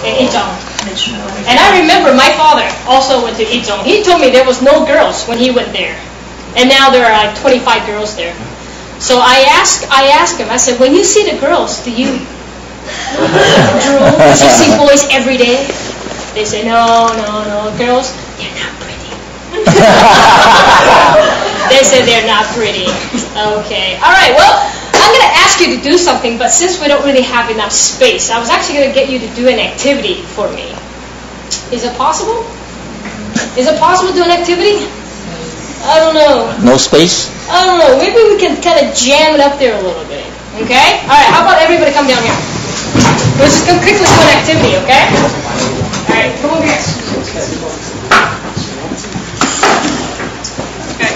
in Izong. And I remember my father also went to Izong. He told me there was no girls when he went there. And now there are like 25 girls there. So I asked him, I said, when you see the girls, do you drool? Do you see boys every day? They say, no, girls, they're not pretty. They said they're not pretty. Okay. All right, well, I'm going to ask you to do something, but since we don't really have enough space, I was actually going to get you to do an activity for me. Is it possible? Is it possible to do an activity? I don't know. No space? I don't know. Maybe we can kind of jam it up there a little bit. Okay? All right, how about everybody come down here? We're just going to quickly do an activity, okay? All right, come over here. Okay.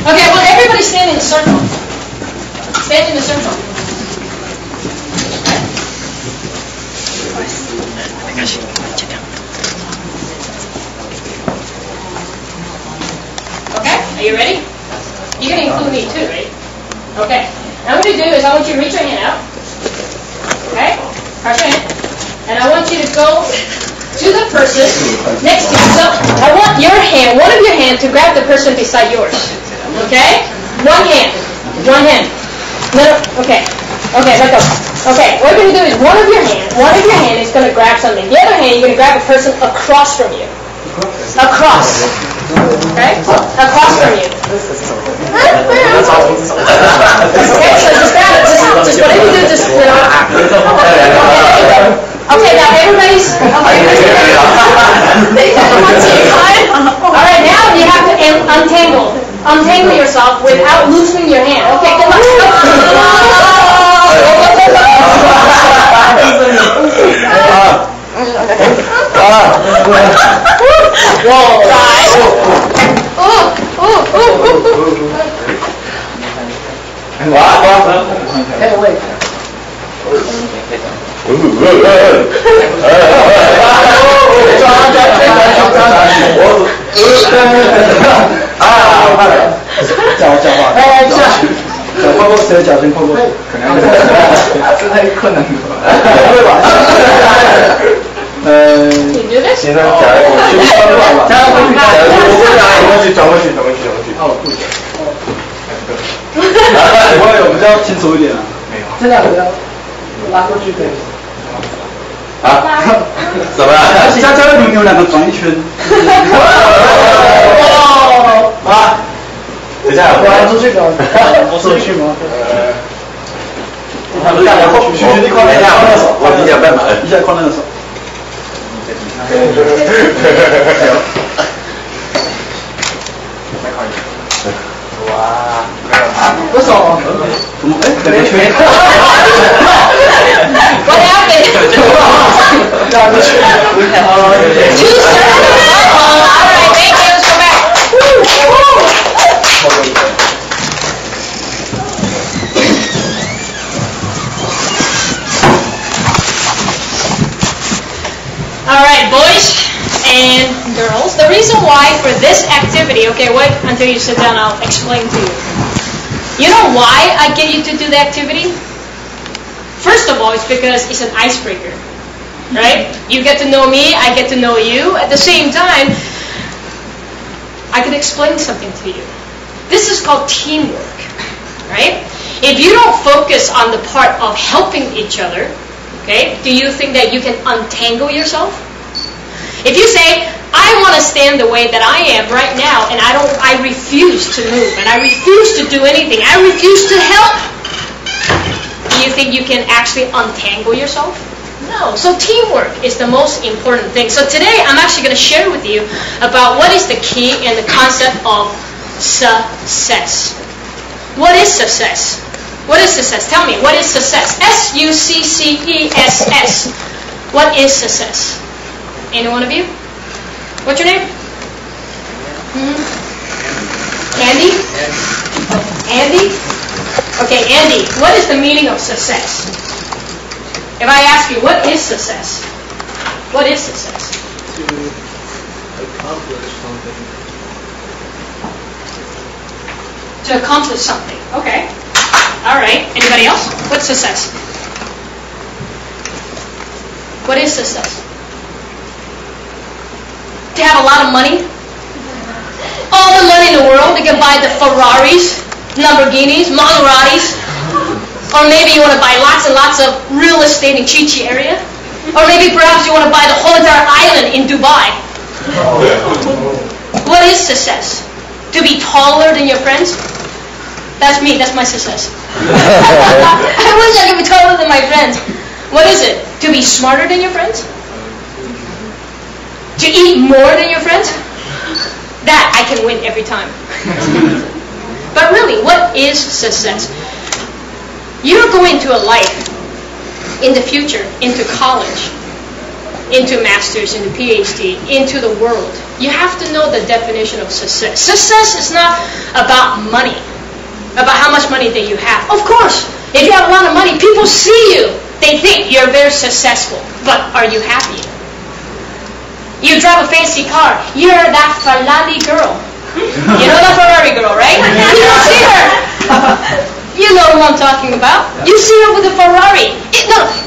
Okay, well, everybody stand in a circle. Stand in a circle. Okay, are you ready? You're going to include me too, right? Okay. Now what you do is I want you to reach your hand out. Okay? Cross your hand. And I want you to go to the person next to you. So I want your hand, one of your hands, to grab the person beside yours. Okay? One hand. One hand. No, okay. Okay, let go. Okay, what you're going to do is one of your hand is going to grab something. The other hand, you're going to grab a person across from you. Across. Okay? Across from you. Okay, so just grab it. Just whatever you do, just put it on. Okay, now everybody's... Alright, now you have to untangle. Untangle yourself without loosening your hand. Okay, good luck. Hey, wait.脚跨过谁的脚先跨过？可能这太困难了，不会吧？现在脚过去，转过去。哦，不行。我们要清楚一点啊。没有。这两个要拉过去可以。啊？怎么了？下教练你们两个转一圈。啊？等一下，我要出去搞，我出去吗？他们两个后去，你靠那下，我底下办法，一下靠那个手。哇！不手，怎么？哎，两个圈。What happened? Two circles. All right, thank you. Let's go back. All right, boys and girls. The reason why for this activity, okay, wait until you sit down, I'll explain to you. You know why I get you to do the activity? First of all, it's because it's an icebreaker, right? You get to know me, I get to know you. At the same time, I can explain something to you. This is called teamwork, right? If you don't focus on the part of helping each other, okay, do you think that you can untangle yourself? If you say, I want to stand the way that I am right now, and I refuse to move, and I refuse to do anything, I refuse to help, do you think you can actually untangle yourself? No. So teamwork is the most important thing. So today I'm actually going to share with you about what is the key and the concept of success. What is success? What is success? Tell me, what is success? S-U-C-C-E-S-S. What is success? Any one of you? What's your name? Andy? Andy? Okay, Andy, what is the meaning of success? If I ask you, what is success? What is success? To accomplish something. To accomplish something. Okay. All right. Anybody else? What's success? What is success? To have a lot of money? All the money in the world, you can buy the Ferraris, Lamborghinis, Maseratis. Or maybe you want to buy lots and lots of real estate in Chichi area. Or maybe perhaps you want to buy the whole entire island in Dubai. What is success? To be taller than your friends? That's me, that's my success. I wish I could be taller than my friends. What is it? To be smarter than your friends? To eat more than your friends? That I can win every time. But really, what is success? You're going to a life in the future, into college, into master's, into PhD, into the world. You have to know the definition of success. Success is not about money, about how much money that you have. Of course, if you have a lot of money, people see you. They think you're very successful. But are you happy? You drive a fancy car. You're that Ferrari girl. You know the Ferrari girl, right? You don't see her. You know who I'm talking about. You see her with a Ferrari.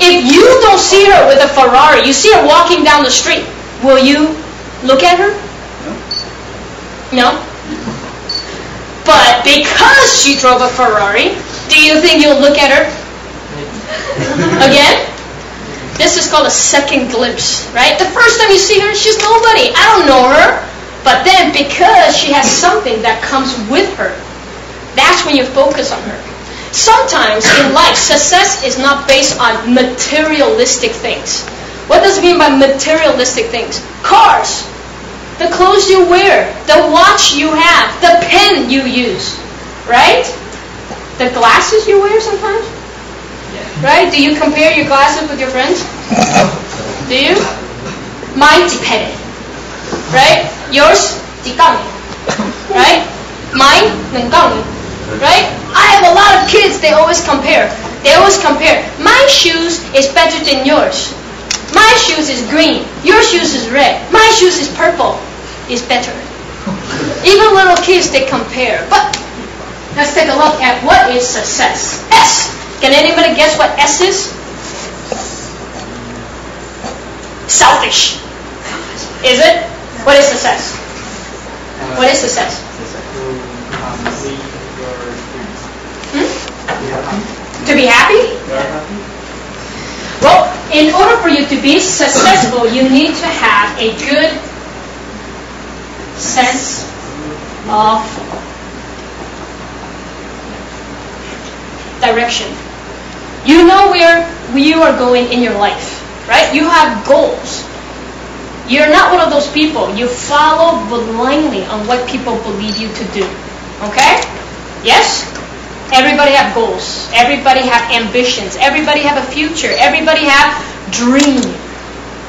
If you don't see her with a Ferrari, you see her walking down the street, will you look at her? No? But because she drove a Ferrari, do you think you'll look at her again? This is called a second glimpse, right? The first time you see her, she's nobody. I don't know her. But then because she has something that comes with her, that's when you focus on her. Sometimes in life, success is not based on materialistic things. What does it mean by materialistic things? Cars, the clothes you wear, the watch you have, the pen you use, right? The glasses you wear sometimes, right? Do you compare your glasses with your friends? Do you? Mine depended, right? Yours, 지깡이, right? Mine, 능깡이, right? I have a lot of kids, they always compare. My shoes is better than yours. My shoes is green. Your shoes is red. My shoes is purple. Is better. Even little kids, they compare. But let's take a look at what is success. S. Can anybody guess what S is? Selfish. Is it? What is success? What is success? To be happy? Well, in order for you to be successful, you need to have a good sense of direction. You know where you are going in your life, right? You have goals. You're not one of those people. You follow blindly on what people believe you to do. Okay? Yes? Everybody have goals. Everybody have ambitions. Everybody have a future. Everybody have dream.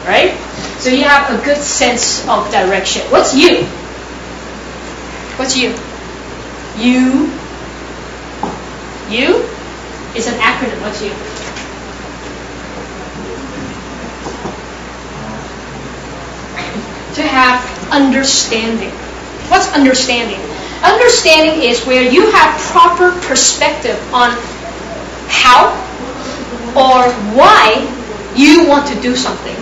Right? So you have a good sense of direction. What's you? What's you? You. You is an acronym. What's you? To have understanding. What's understanding? Understanding is where you have proper perspective on how or why you want to do something.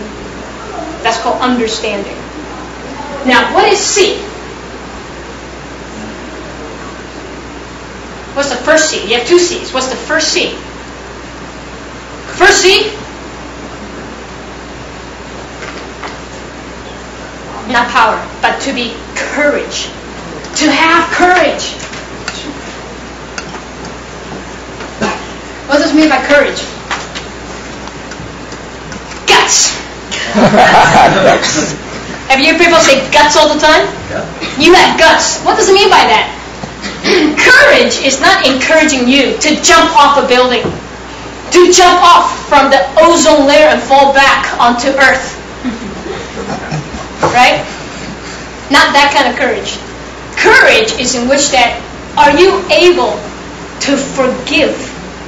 That's called understanding. Now, what is C? What's the first C? You have two C's. What's the first C? First C? Not power, but to be courage. To have courage. What does it mean by courage? Guts. Have you heard people say guts all the time? Yeah. You have guts. What does it mean by that? Courage is not encouraging you to jump off a building, to jump off from the ozone layer and fall back onto Earth. Right? Not that kind of courage. Courage is in which that, are you able to forgive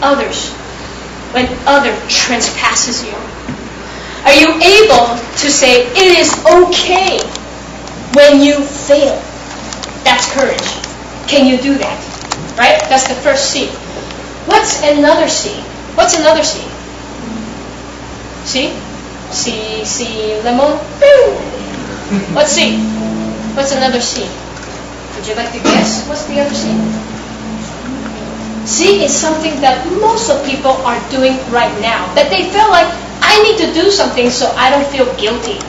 others when other trespasses you? Are you able to say, it is okay when you fail? That's courage. Can you do that? Right? That's the first C. What's another C? What's another C? See? C, lemon. What's C? What's another C? Would you like to guess? What's the other C? C is something that most of people are doing right now. That they feel like, I need to do something so I don't feel guilty.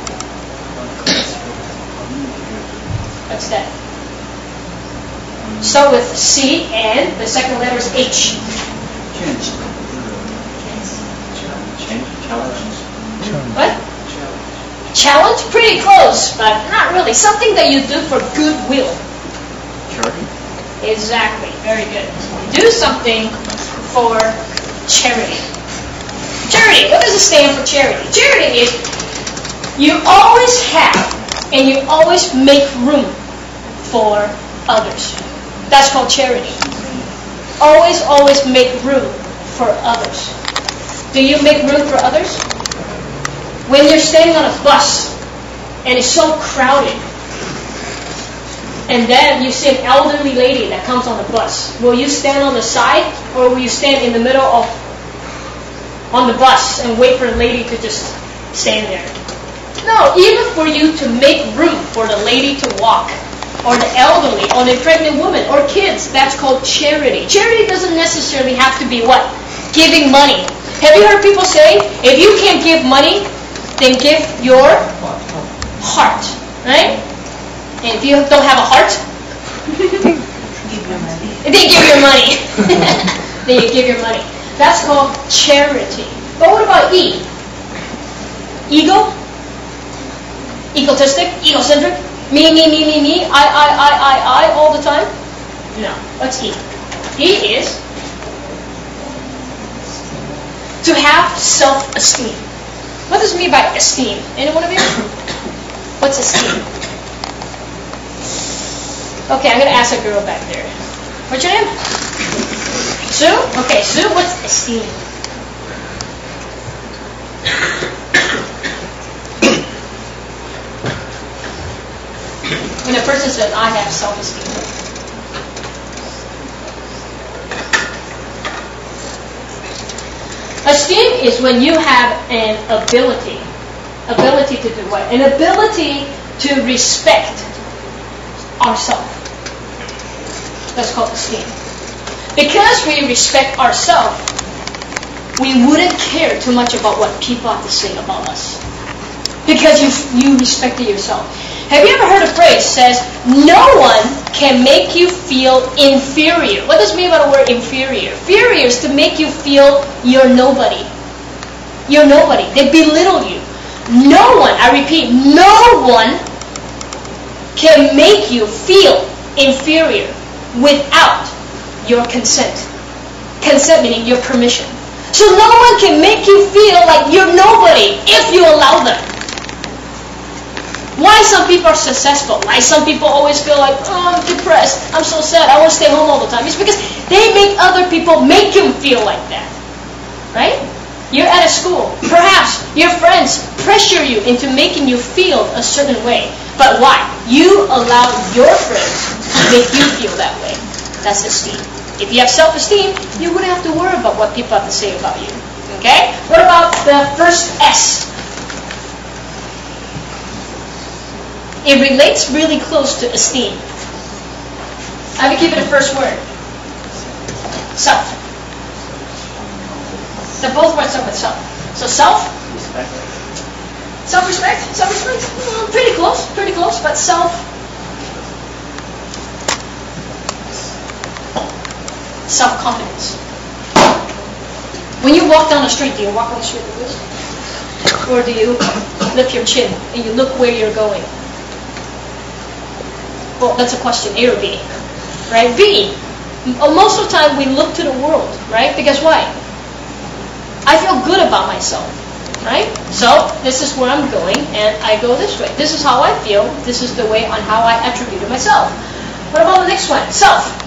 What's that? Start with C and the second letter is H. What? Challenge? Pretty close, but not really. Something that you do for goodwill. Charity? Exactly. Very good. Do something for charity. Charity. What does it stand for, charity? Charity is you always have and you always make room for others. That's called charity. Always, always make room for others. Do you make room for others? When you're standing on a bus and it's so crowded, and then you see an elderly lady that comes on the bus, will you stand on the side or will you stand in the middle on the bus and wait for the lady to just stand there? No, even for you to make room for the lady to walk, or the elderly, or the pregnant woman, or kids, that's called charity. Charity doesn't necessarily have to be what? Giving money. Have you heard people say, if you can't give money, then give your heart, right? And if you don't have a heart, then give your money. Then you give your money. That's called charity. But what about E? Ego? Egotistic? Egocentric? Me, I, all the time? No. What's E? E is to have self-esteem. What does it mean by esteem? Anyone of you? What's esteem? Okay, I'm going to ask a girl back there. What's your name? Sue? Okay, Sue, what's esteem? When a person says, I have self-esteem. Esteem is when you have an ability. Ability to do what? An ability to respect ourselves. That's called esteem. Because we respect ourselves, we wouldn't care too much about what people have to say about us. Because you respected yourself. Have you ever heard a phrase that says, no one can make you feel inferior? What does it mean by the word inferior? Inferior is to make you feel you're nobody. You're nobody. They belittle you. No one, I repeat, no one can make you feel inferior without your consent. Consent meaning your permission. So no one can make you feel like you're nobody if you allow them. Why some people are successful? Why some people always feel like, oh, I'm depressed, I'm so sad, I want to stay home all the time? It's because they make other people make them feel like that. Right? You're at a school. Perhaps your friends pressure you into making you feel a certain way. But why? You allow your friends to make you feel that way. That's esteem. If you have self-esteem, you wouldn't have to worry about what people have to say about you. Okay? What about the first S? It relates really close to esteem. I will give it a first word. Self. So both words start with self. So self. Respect. Self-respect. Self-respect. Pretty close. Pretty close. But self. Self-confidence. When you walk down the street, do you walk on the street like this? Or do you lift your chin and you look where you're going? Well, that's a question, A or B, right? B, most of the time we look to the world, right? Because why? I feel good about myself, right? So this is where I'm going, and I go this way. This is how I feel. This is the way on how I attribute to myself. What about the next one? Self.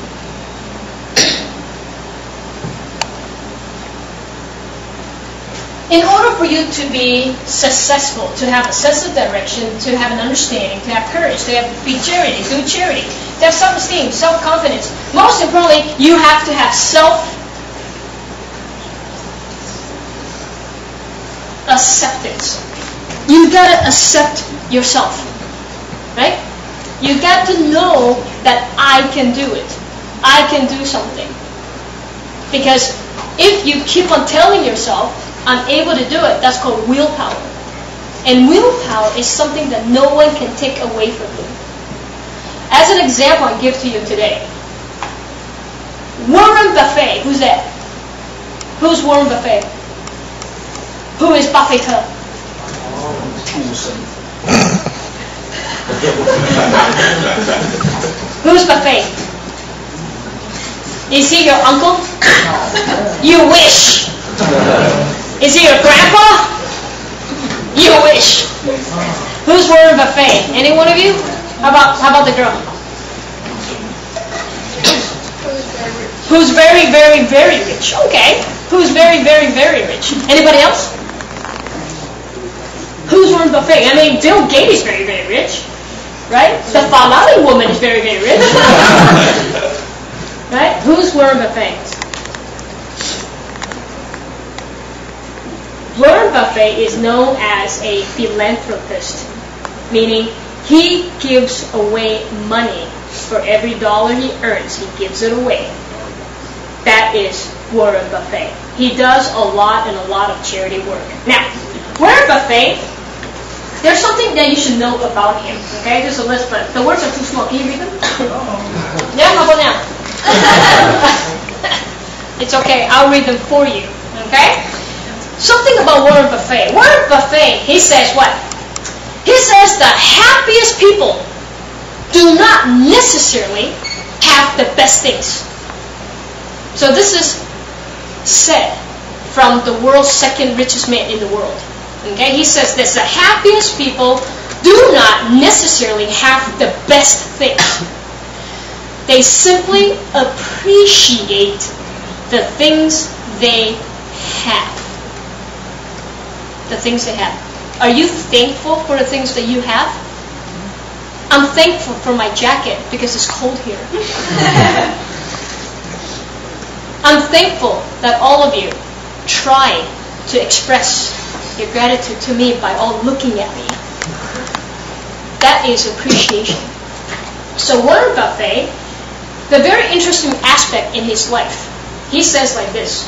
In order for you to be successful, to have a sense of direction, to have an understanding, to have courage, to be charity, do charity, to have self-esteem, self-confidence, most importantly, you have to have self-acceptance. you gotta accept yourself, right? You got to know that I can do it. I can do something. Because if you keep on telling yourself, I'm able to do it, that's called willpower. And willpower is something that no one can take away from you. As an example, I give to you today. Warren Buffett, who's that? Who's Warren Buffett? Who is Buffett? Who's Buffett? Is he your uncle? You wish. Is he your grandpa? You wish. Who's Warren Buffett? Any one of you? How about the girl? Who's very, very, very rich? Okay. Who's very, very, very rich? Anybody else? Who's Warren Buffett? I mean, Bill Gates is very, very rich, right? The Falali woman is very, very rich, right? Who's Warren Buffett? Warren Buffett is known as a philanthropist, meaning he gives away money. For every dollar he earns, he gives it away. That is Warren Buffett. He does a lot of charity work. Now, Warren Buffett, there's something that you should know about him. Okay, there's a list, but the words are too small. Can you read them? Yeah, how about now? It's okay. I'll read them for you. Okay? Something about Warren Buffett. Warren Buffett, he says what? He says the happiest people do not necessarily have the best things. So this is said from the world's second richest man in the world. Okay, he says this: the happiest people do not necessarily have the best things. They simply appreciate the things they have. The things they have. Are you thankful for the things that you have? I'm thankful for my jacket because it's cold here. I'm thankful that all of you try to express your gratitude to me by all looking at me. That is appreciation. So Warren Buffett, the very interesting aspect in his life, he says like this.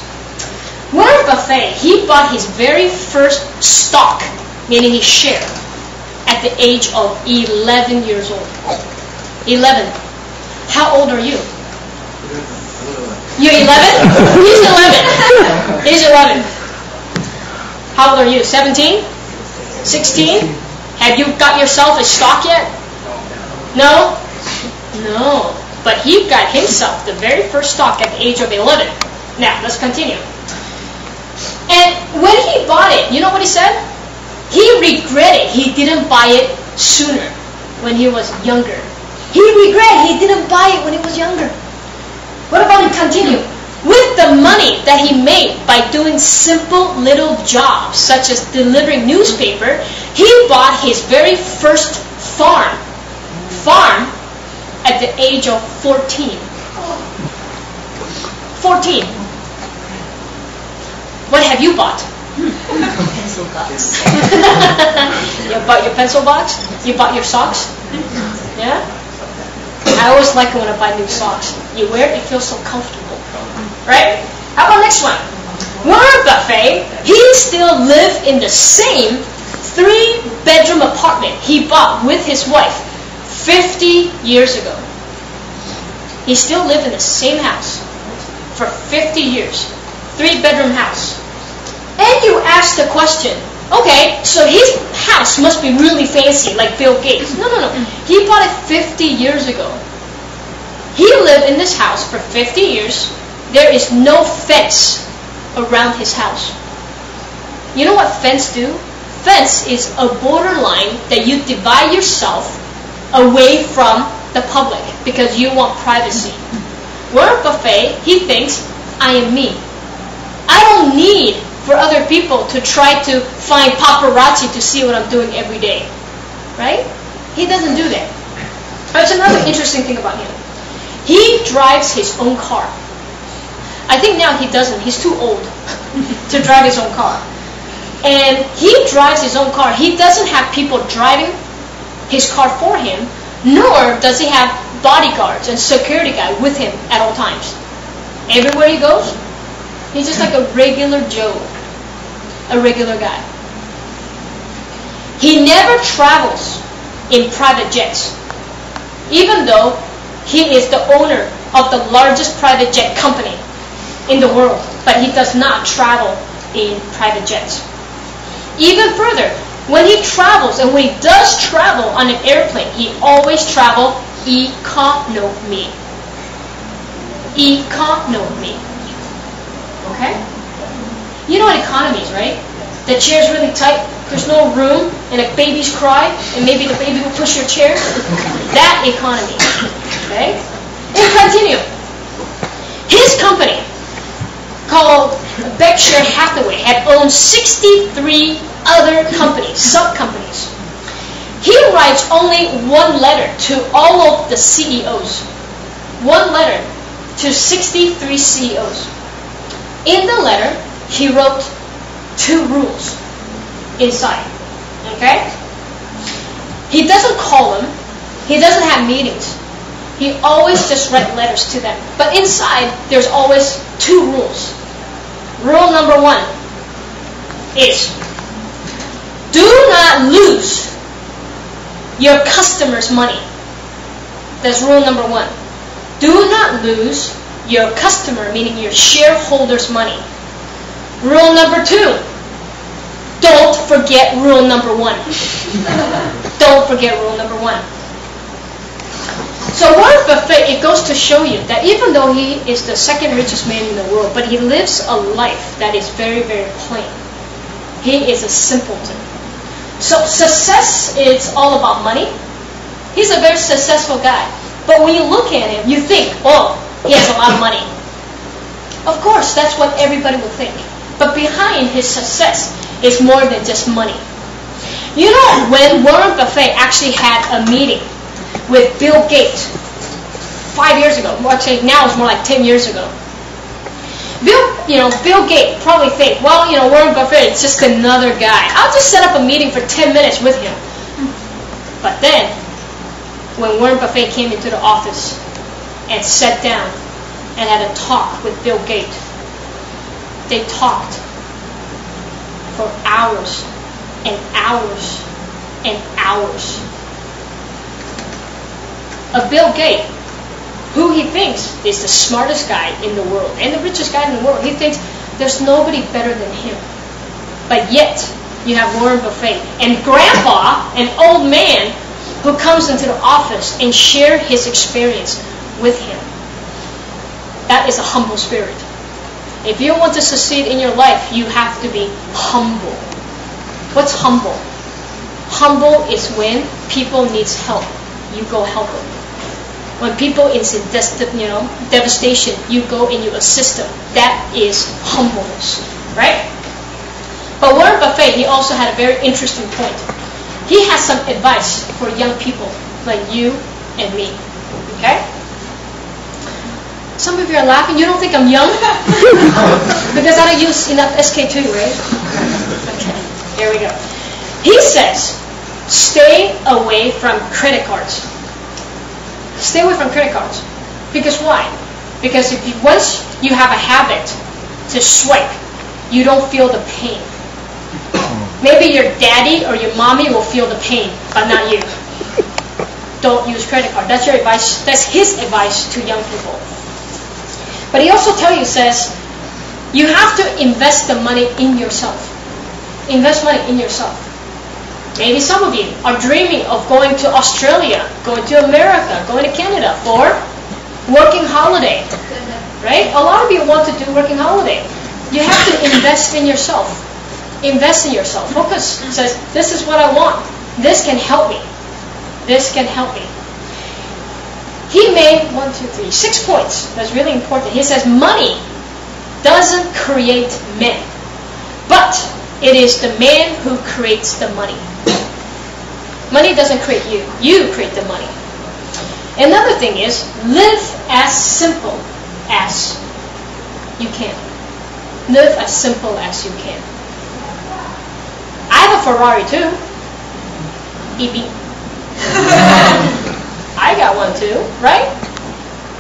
Warren Buffett, he bought his very first stock, meaning his share, at the age of 11 years old. 11. How old are you? You're 11? He's 11. He's 11. How old are you? 17? 16? Have you got yourself a stock yet? No? No. But he got himself the very first stock at the age of 11. Now, let's continue. And when he bought it, you know what he said? He regretted he didn't buy it sooner when he was younger. He regretted he didn't buy it when he was younger. What about he continue? With the money that he made by doing simple little jobs, such as delivering newspaper, he bought his very first farm at the age of 14. 14. What have you bought? Pencil box. You bought your pencil box? You bought your socks? Yeah? I always like it when I buy new socks. You wear it, it feels so comfortable. Right? How about next one? Warren Buffett, he still lived in the same 3-bedroom apartment he bought with his wife 50 years ago. He still lived in the same house for 50 years. 3-bedroom house. And you ask the question, okay, so his house must be really fancy, like Bill Gates. No. He bought it 50 years ago. He lived in this house for 50 years. There is no fence around his house. You know what fence do? Fence is a borderline that you divide yourself away from the public because you want privacy. Warren Buffett, he thinks, I am me. I don't need for other people to try to find paparazzi to see what I'm doing every day. Right? He doesn't do that. There's another interesting thing about him. He drives his own car. I think now he doesn't. He's too old to drive his own car. and he drives his own car. He doesn't have people driving his car for him, nor does he have bodyguards and security guy with him at all times. Everywhere he goes, he's just like a regular Joe, a regular guy. He never travels in private jets, even though he is the owner of the largest private jet company in the world, but he does not travel in private jets. Even further, when he travels, and when he does travel on an airplane, he always travels economy. Economy. Okay? You know what economy is, right? The chair's really tight, there's no room, and if babies cry, and maybe the baby will push your chair. That economy. Okay? And continue. His company, called Berkshire Hathaway, had owned 63 other companies, sub-companies. He writes only one letter to all of the CEOs. One letter to 63 CEOs. In the letter, he wrote 2 rules inside. Okay? He doesn't call them. He doesn't have meetings. He always just writes letters to them. But inside, there's always 2 rules. Rule number 1 is, do not lose your customers' money. That's rule number 1. Do not lose your customer, meaning your shareholders' money. Rule number 2, don't forget rule number 1. Don't forget rule number 1. So Warren Buffett, it goes to show you that even though he is the second richest man in the world, but he lives a life that is very, very plain. He is a simpleton. So success is all about money. He's a very successful guy. But when you look at him, you think, oh, he has a lot of money. Of course, that's what everybody would think. But behind his success is more than just money. You know, when Warren Buffett actually had a meeting with Bill Gates 5 years ago, actually now it's more like 10 years ago. Bill Gates probably think, well, Warren Buffett is just another guy. I'll just set up a meeting for 10 minutes with him. But then, when Warren Buffett came into the office and sat down and had a talk with Bill Gates, they talked for hours and hours and hours. Bill Gates, who he thinks is the smartest guy in the world and the richest guy in the world, he thinks there's nobody better than him. But yet, you have Warren Buffett and Grandpa, an old man, who comes into the office and shares his experience with him. That is a humble spirit. If you want to succeed in your life, you have to be humble. What's humble? Humble is when people need help, you go help them. When people is in devastation, you go and you assist them. That is humbleness, right? But Warren Buffett, he also had a very interesting point. He has some advice for young people like you and me, okay? Some of you are laughing. You don't think I'm young? Because I don't use enough SK2, right? Okay, here we go. He says, stay away from credit cards. Stay away from credit cards. Because why? Because once you have a habit to swipe, you don't feel the pain. Maybe your daddy or your mommy will feel the pain, but not you. Don't use credit card. That's your advice. That's his advice to young people. But he also says, you have to invest the money in yourself. Invest money in yourself. Maybe some of you are dreaming of going to Australia, going to America, going to Canada for working holiday. Right? A lot of you want to do working holiday. You have to invest in yourself. Invest in yourself. Focus. It says, this is what I want. This can help me. This can help me. He made 6 points. That's really important. He says, money doesn't create men, but it is the man who creates the money. Money doesn't create you. You create the money. Another thing is, live as simple as you can. Live as simple as you can. a Ferrari too. EB. I got one too, right?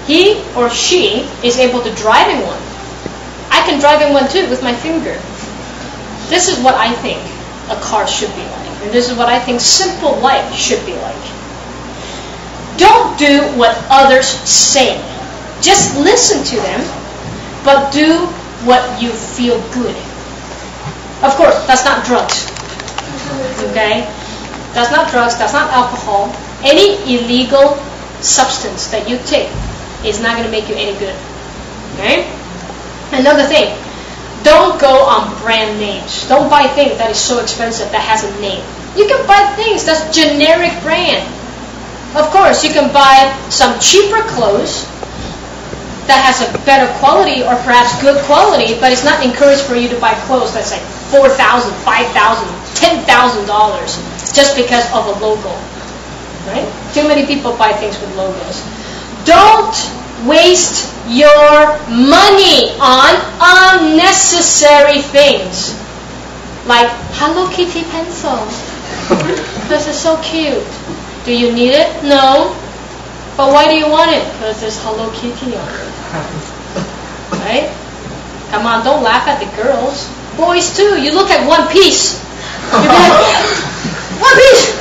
He or she is able to drive in one. I can drive in one too with my finger. This is what I think a car should be like. And this is what I think simple life should be like. Don't do what others say. Just listen to them, but do what you feel good. Of course, that's not drugs. Okay? That's not drugs, that's not alcohol. Any illegal substance that you take is not going to make you any good. Okay? Another thing, don't go on brand names. Don't buy things that is so expensive that has a name. You can buy things that's generic brand. Of course, you can buy some cheaper clothes that has a better quality or perhaps good quality, but it's not encouraged for you to buy clothes that's like $4,000, $5,000, $10,000 just because of a logo. Right? Too many people buy things with logos. Don't waste your money on unnecessary things like Hello Kitty pencil. This is so cute. Do you need it? No. But why do you want it? Because there's Hello Kitty on it. Right? Come on, don't laugh at the girls. Boys too. You look at One Piece. You'll be like, One Piece!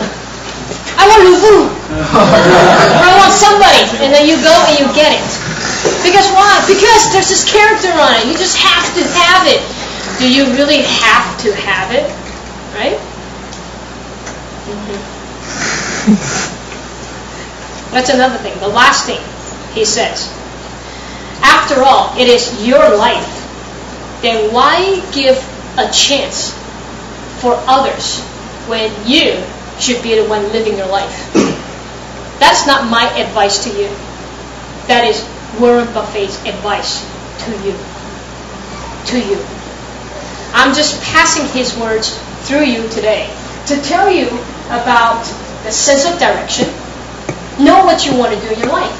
I want Luffy. Or I want somebody. And then you go and you get it. Because why? Because there's this character on it. You just have to have it. Do you really have to have it? Right? That's another thing. The last thing he says. After all, it is your life. Then why give a chance for others when you should be the one living your life? That's not my advice to you. That is Warren Buffett's advice to you. To you. I'm just passing his words through you today to tell you about the sense of direction. Know what you want to do in your life.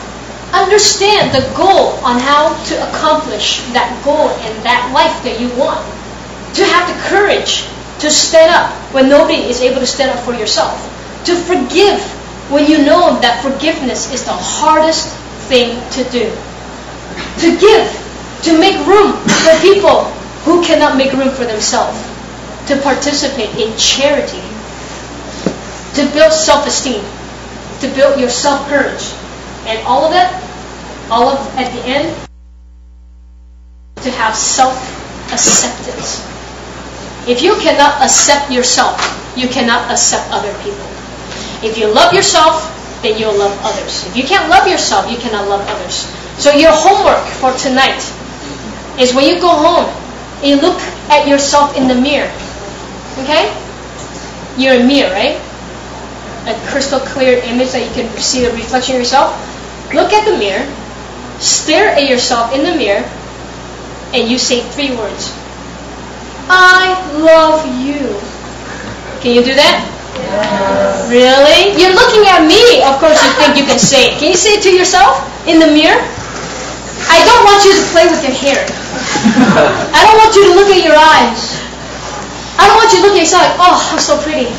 Understand the goal on how to accomplish that goal and that life that you want. To have the courage to stand up when nobody is able to stand up for yourself. To forgive when you know that forgiveness is the hardest thing to do. To give, to make room for people who cannot make room for themselves. To participate in charity. To build self-esteem. To build your self-courage. And all of that, at the end, to have self-acceptance. If you cannot accept yourself, you cannot accept other people. If you love yourself, then you'll love others. If you can't love yourself, you cannot love others. So your homework for tonight is when you go home, you look at yourself in the mirror. Okay? You're a mirror, right? A crystal clear image that you can see the reflection of yourself. Look at the mirror, stare at yourself in the mirror, and you say 3 words. I love you. Can you do that? Yes. Really? You're looking at me. Of course you think you can say it. Can you say it to yourself in the mirror? I don't want you to play with your hair. I don't want you to look at your eyes. I don't want you to look at yourself like, oh, I'm so pretty.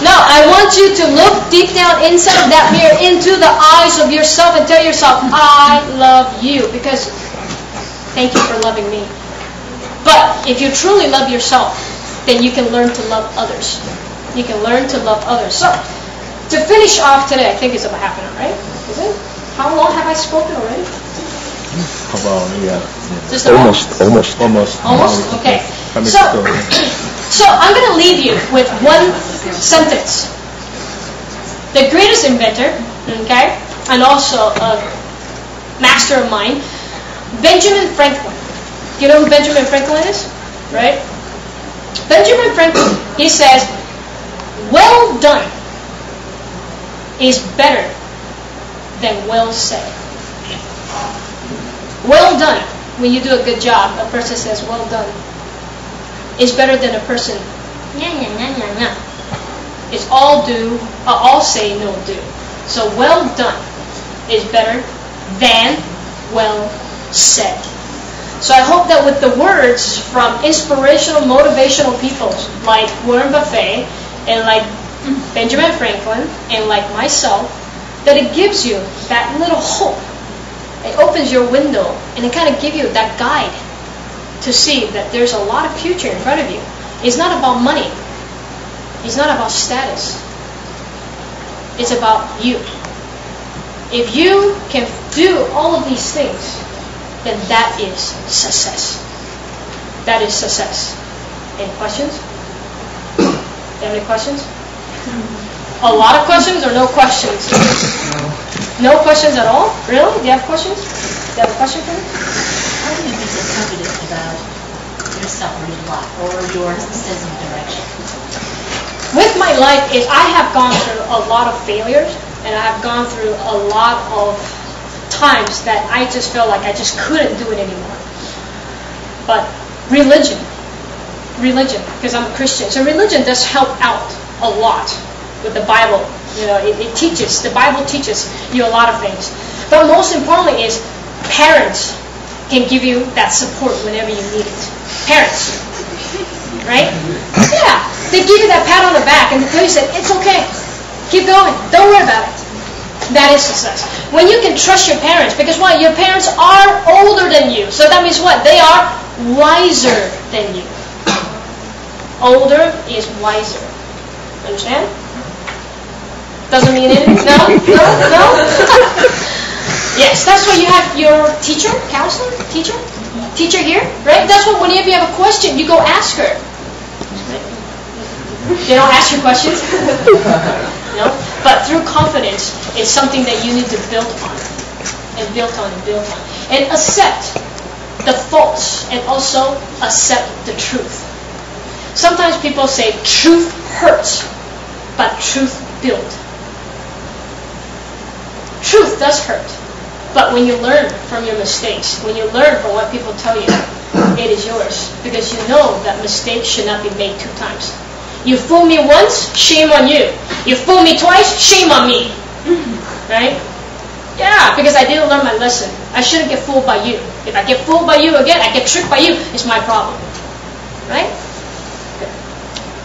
No, I want you to look deep down inside of that mirror into the eyes of yourself and tell yourself, I love you. Because thank you for loving me. But if you truly love yourself, then you can learn to love others. You can learn to love others. So, to finish off today, I think it's about half an hour, right? Is it? How long have I spoken already? About, yeah. Just Almost. Okay. So I'm going to leave you with one sentence. The greatest inventor, okay, and also a master of mind, Benjamin Franklin. You know who Benjamin Franklin is? Right? Benjamin Franklin, he says, well done is better than well said. Well done, when you do a good job, a person says, well done, is better than a person, it's all do, all say, no do. So well done is better than well said. So I hope that with the words from inspirational, motivational people like Warren Buffett and like Benjamin Franklin and like myself, that it gives you that little hope. It opens your window and it kind of gives you that guide to see that there's a lot of future in front of you. It's not about money. It's not about status. It's about you. If you can do all of these things, then that is success. That is success. Any questions? Do you have any questions? A lot of questions or no questions? No questions at all? Really? Do you have questions? Do you have a question for me? How do you be so confident about yourself or your life or your sense of direction? With my life, is I have gone through a lot of failures, and I have gone through a lot of times that I just felt like I just couldn't do it anymore. But religion, because I'm a Christian, so religion does help out a lot with the Bible. You know, it teaches, the Bible teaches you a lot of things. But most importantly is parents can give you that support whenever you need it. Parents, right? Yeah, they give you that pat on the back and they tell you that it's okay, keep going, don't worry about it. That is success. When you can trust your parents, because what? Your parents are older than you. So that means what? They are wiser than you. Older is wiser. Understand? Doesn't mean anything? No? No? Yes, that's why you have your teacher, counselor, teacher here, right? That's what whenever you have a question, you go ask her. They don't ask you questions? No? But through confidence, it's something that you need to build on. And build on and build on. And accept the faults and also accept the truth. Sometimes people say truth hurts, but truth builds. Truth does hurt. But when you learn from your mistakes, when you learn from what people tell you, it is yours. Because you know that mistakes should not be made 2 times. You fool me once, shame on you. You fool me twice, shame on me. Right? Yeah, because I didn't learn my lesson. I shouldn't get fooled by you. If I get fooled by you again, I get tricked by you, it's my problem. Right? Good.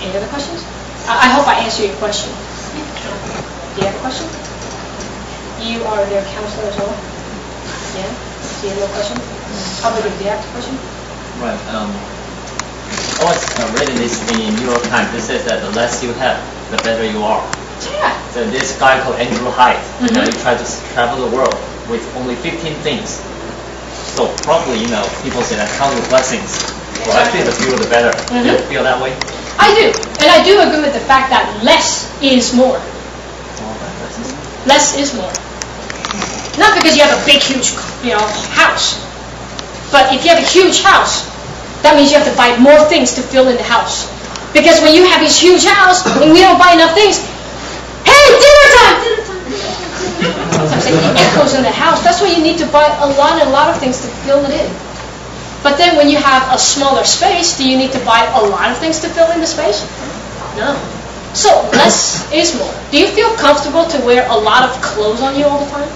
Any other questions? I hope I answered your question. Do you have a question? You are their counselor as well? Yeah? Do you have no question? How about you? Do you have a question? Right. I was reading this in New York Times. It says that the less you have, the better you are. Yeah. So this guy called Andrew Hyde, he tried to travel the world with only 15 things. So probably, people say that count your blessings. Well, actually, the fewer the better. Do you feel that way? I do. And I do agree with the fact that less is more. Less is more. Not because you have a big, huge, house. But if you have a huge house, that means you have to buy more things to fill in the house. Because when you have this huge house and we don't buy enough things, hey, dinner time! Sometimes it echoes in the house. That's why you need to buy a lot of things to fill it in. But then when you have a smaller space, do you need to buy a lot of things to fill in the space? No. So less is more. Do you feel comfortable to wear a lot of clothes on you all the time?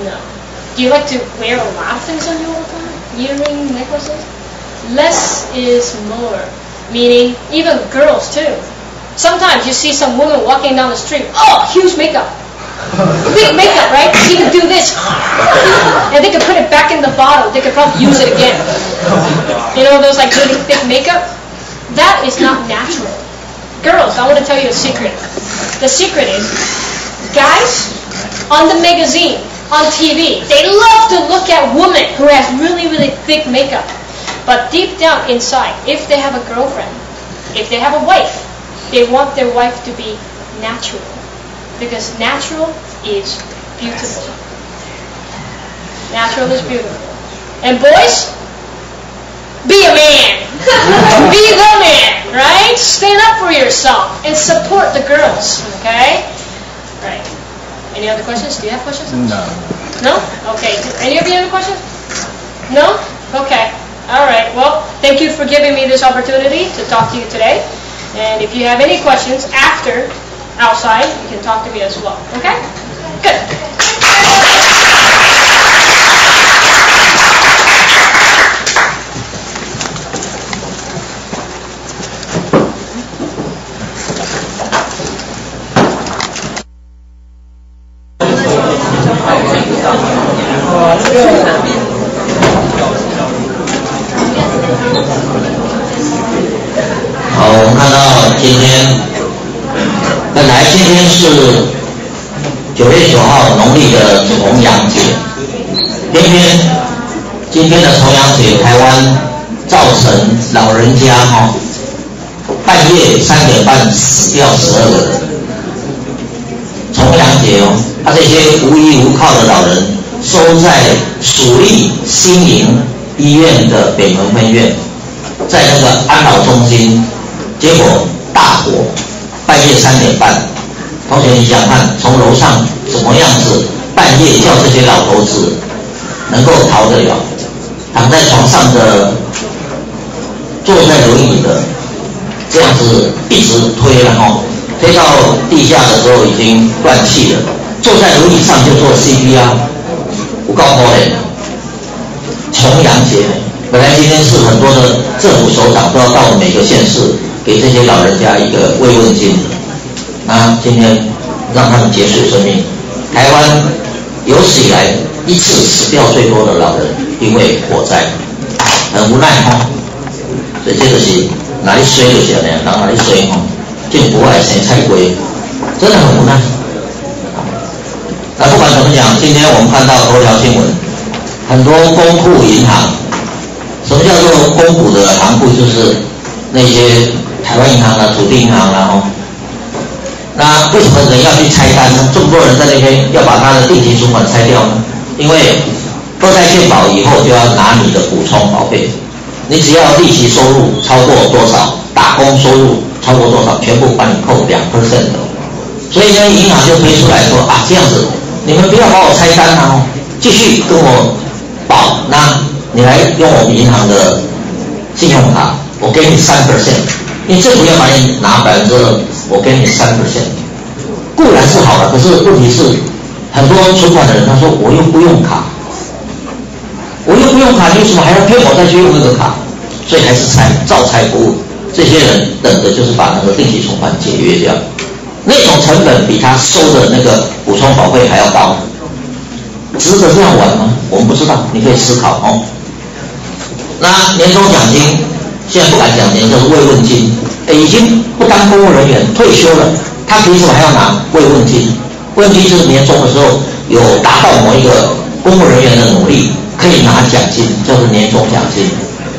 No. Do you like to wear a lot of things on you all the time? Earrings, necklaces? Less is more. Meaning, even girls too. Sometimes you see some woman walking down the street. Oh, huge makeup. Big makeup, right? She can do this. And they can put it back in the bottle. They could probably use it again. You know those like really thick makeup? That is not natural. Girls, I want to tell you a secret. The secret is, guys, on the magazine, on TV, they love to look at women who has really, really thick makeup. But deep down inside, if they have a girlfriend, if they have a wife, they want their wife to be natural. Because natural is beautiful. Natural is beautiful. And boys, be a man. Be the man, right? Stand up for yourself and support the girls, okay? Right. Any other questions? Do you have questions? No. No? Okay. Any of you have questions? No? Okay. All right. Well, thank you for giving me this opportunity to talk to you today. And if you have any questions after, outside, you can talk to me as well. Okay? Good. 好，我们看到今天，本来今天是9月9号农历的重阳节，偏偏今天的重阳节，台湾造成老人家半夜3点半死掉12个人。重阳节这些无依无靠的老人收在属立新营医院的北门分院，在那个安老中心。结果大火，半夜3点半，同学你想看，从楼上怎么样子半夜叫这些老头子能够逃得了？躺在床上的，坐在轮椅的，这样子一直推了推到地下的时候已经断气了，坐在轮椅上就做 CPR， 不够可怜。重阳节，本来今天是很多的政府首长都要到每个县市。给这些老人家一个慰问金，今天让他们结束生命。台湾有史以来一次死掉最多的老人，因为火灾，很无奈所以这个是哪里衰就是这样，哪里衰政府爱生菜龟，真的很无奈。不管怎么讲，今天我们看到头条新闻，很多公库银行，什么叫做公股的行库？就是那些台湾银行土地银行那为什么人要去拆单呢？这么多人在那边要把他的定期存款拆掉呢？因为都在健保以后就要拿你的补充保费，你只要利息收入超过多少，打工收入超过多少，全部帮你扣2%的。所以呢，银行就推出来说这样子，你们不要把我拆单继续跟我保，那你来用我们银行的信用卡，我给你3%。你政府要把你拿2%，我给你3%，固然是好了，可是问题是，很多存款的人他说我又不用卡，你为什么还要骗我再去用那个卡？所以还是照拆不误。这些人等的就是把那个定期存款解约掉，那种成本比他收的那个补充保费还要高，值得这样玩吗？我们不知道，你可以思考那年终奖金。现在不敢讲年，就是慰问金，已经不当公务人员退休了，他凭什么还要拿慰问金？慰问金就是年终的时候有达到某一个公务人员的努力，可以拿奖金，叫做年终奖金。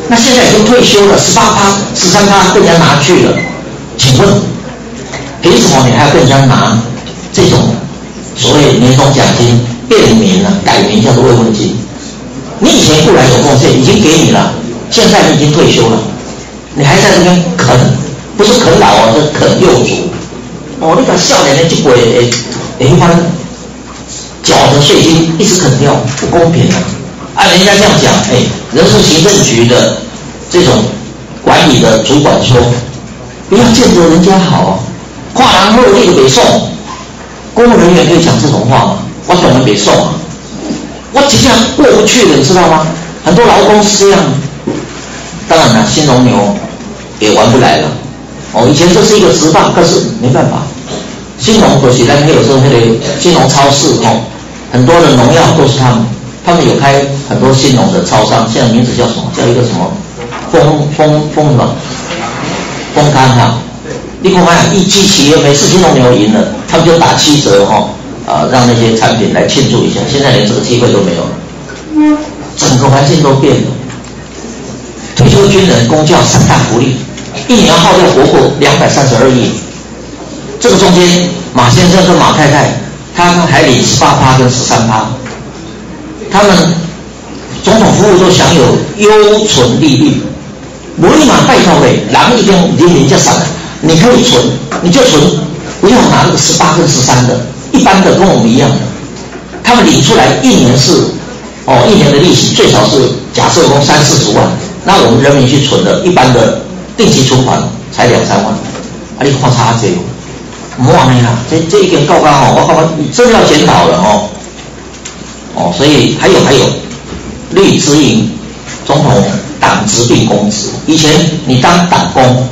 那现在已经退休了，18%、13%被人家拿去了，请问凭什么你还要跟人家拿这种所谓年终奖金？变名了，改名叫做慰问金。你以前固然有贡献，已经给你了，现在你已经退休了。你还在那边啃，不是啃老是啃幼主。你把少年的这鬼一般缴的税金一直啃掉，不公平人家这样讲，人事行政局的这种管理的主管说，不要见得人家好跨栏后那个北宋，公务人员可以讲这种话吗？我懂了北宋我即将过不去了，你知道吗？很多劳工是这样。当然了，新农牛也玩不来了。以前这是一个直棒，可是没办法。新农可惜，但是有时候那个新农超市很多的农药都是他们有开很多新农的超商，现在名字叫什么？叫一个什么丰什么？丰康你看一期企业每次新农牛赢了，他们就打7折让那些产品来庆祝一下。现在连这个机会都没有了，整个环境都变了。退休军人公教3大福利，一年耗掉国库232亿。这个中间，马先生跟马太太，他们还领18%跟13%。他们总统服务都享有优存利率。无立马拜托嘞，人已经人家少了，你可以存，你就存，不要拿那个18跟13的，一般的跟我们一样的。他们领出来一年是一年的利息最少是假设说30-40万。那我们人民去存的，一般的定期存款才2-3万，你看差这，不忘了啦，这一点够我看真要检讨了所以还有绿直营总统党职并公职，以前你当党工，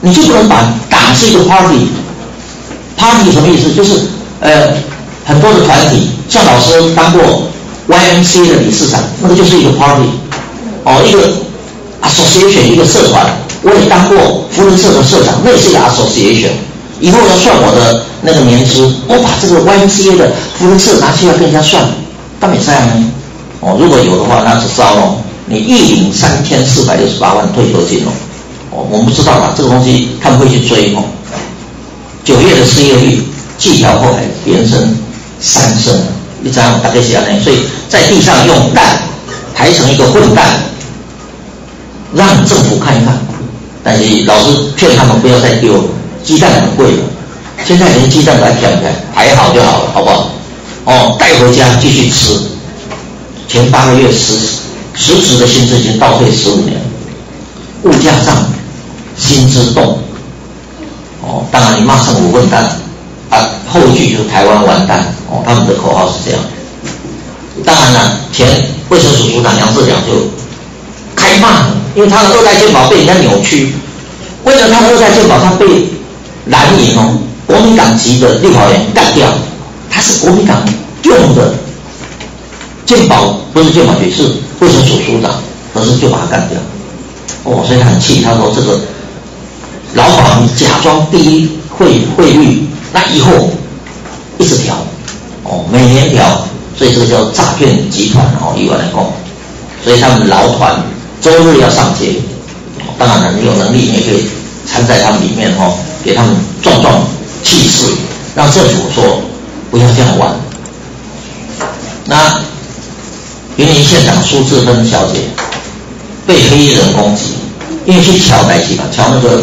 你就不能把党是一个 party 什么意思？就是很多的团体，像老师当过 YMCA 的理事长，那个就是一个 party， 一个 association 一个社团，我也当过福伦社的社长，那也是一个 association。以后要算我的那个年资，我把这个 YMCA 的福伦社拿出来跟人家算，但没这样呢。如果有的话，那是糟了。你一领3468万退休金我们不知道啦，这个东西他们会去追9月的失业率季调后还连升3升，你知道大概是这样，所以在地上用蛋排成一个混蛋，让政府看一看。但是老师劝他们不要再丢，鸡蛋很贵了，现在连鸡蛋都还便宜，还好就好了，好不好？带回家继续吃。前8个月实质的薪资已经倒退15年，物价涨，薪资动。当然你骂政府混蛋后一句就是台湾完蛋他们的口号是这样。当然了，前卫生署署长杨志良就开骂，因为他的2代健保被人家扭曲，为了他的2代健保，他被蓝营国民党籍的立法委员干掉，他是国民党用的健保，不是健保局，是卫生署署长，可是就把他干掉。所以他很气，他说这个劳保你假装低汇率，那以后一直调每年调，所以这个叫诈骗集团以我来讲，所以他们劳团周日要上街，当然了，你有能力你也可以参在他们里面给他们壮壮气势，让政府说不要这样玩。那云林县长苏志芬小姐被黑衣人攻击，因为去瞧代志嘛，瞧那个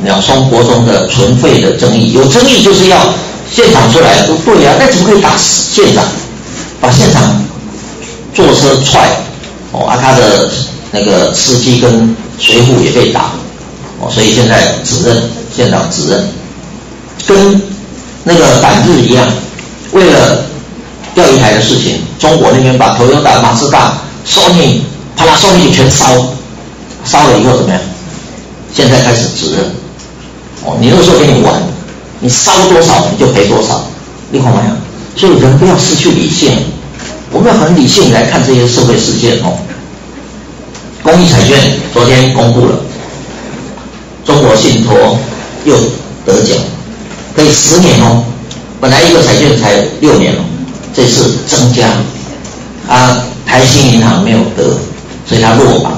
鸟松国中的存废的争议，有争议就是要县长出来，不对啊，那怎么可以打县长？把县长坐车踹他的那个司机跟随扈也被打所以现在县长指认，跟那个反日一样，为了钓鱼台的事情，中国那边把Toyota、马自达、Sony、Panasonic全烧了以后怎么样？现在开始指认你那个时候给你玩，你烧多少你就赔多少，你看没有？所以人不要失去理性，我们要很理性来看这些社会事件公益彩券昨天公布了，中国信托又得奖，可以10年本来一个彩券才6年这次增加台新银行没有得，所以他落榜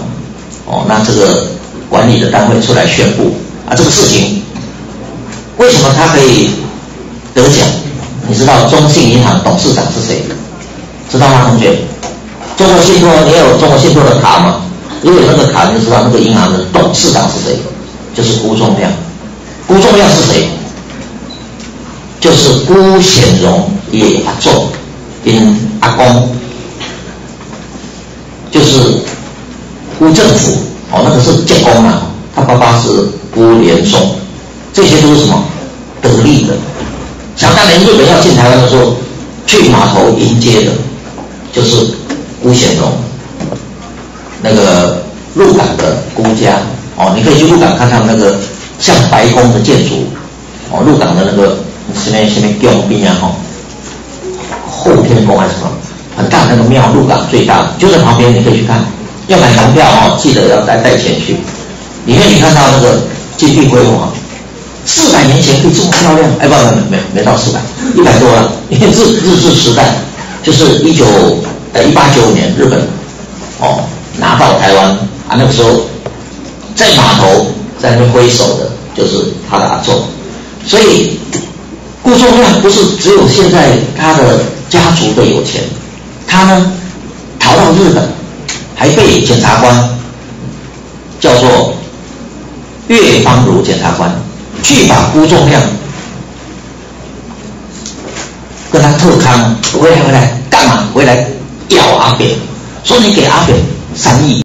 那这个管理的单位出来宣布这个事情为什么他可以得奖？你知道中信银行董事长是谁？知道吗，同学？中国信托，你有中国信托的卡吗？如果有那个卡，你就知道那个银行的董事长是谁，就是辜仲亮。辜仲亮是谁？就是辜显荣也阿仲跟阿公，就是辜政府那个是建功啊，他爸爸是辜连松，这些都是什么得力的。想当年日本要进台湾的时候，去码头迎接的就是辜显荣，那个鹿港的辜家你可以去鹿港看他们那个像白宫的建筑鹿港的那个什么宫边后天宫还是什么很大的那个庙，鹿港最大的就在旁边，你可以去看。要买门票记得要带钱去。里面你看到那个金碧辉煌，400年前可以这么漂亮？没到400，100多了。因为日治时代就是1895年日本拿到台湾那个时候在码头在那边挥手的就是他的阿仲。所以辜仲亮不是只有现在他的家族的有钱，他呢逃到日本，还被检察官叫做岳方如检察官去把辜仲亮跟他特康回来干嘛？回来要阿扁，说你给阿扁3亿。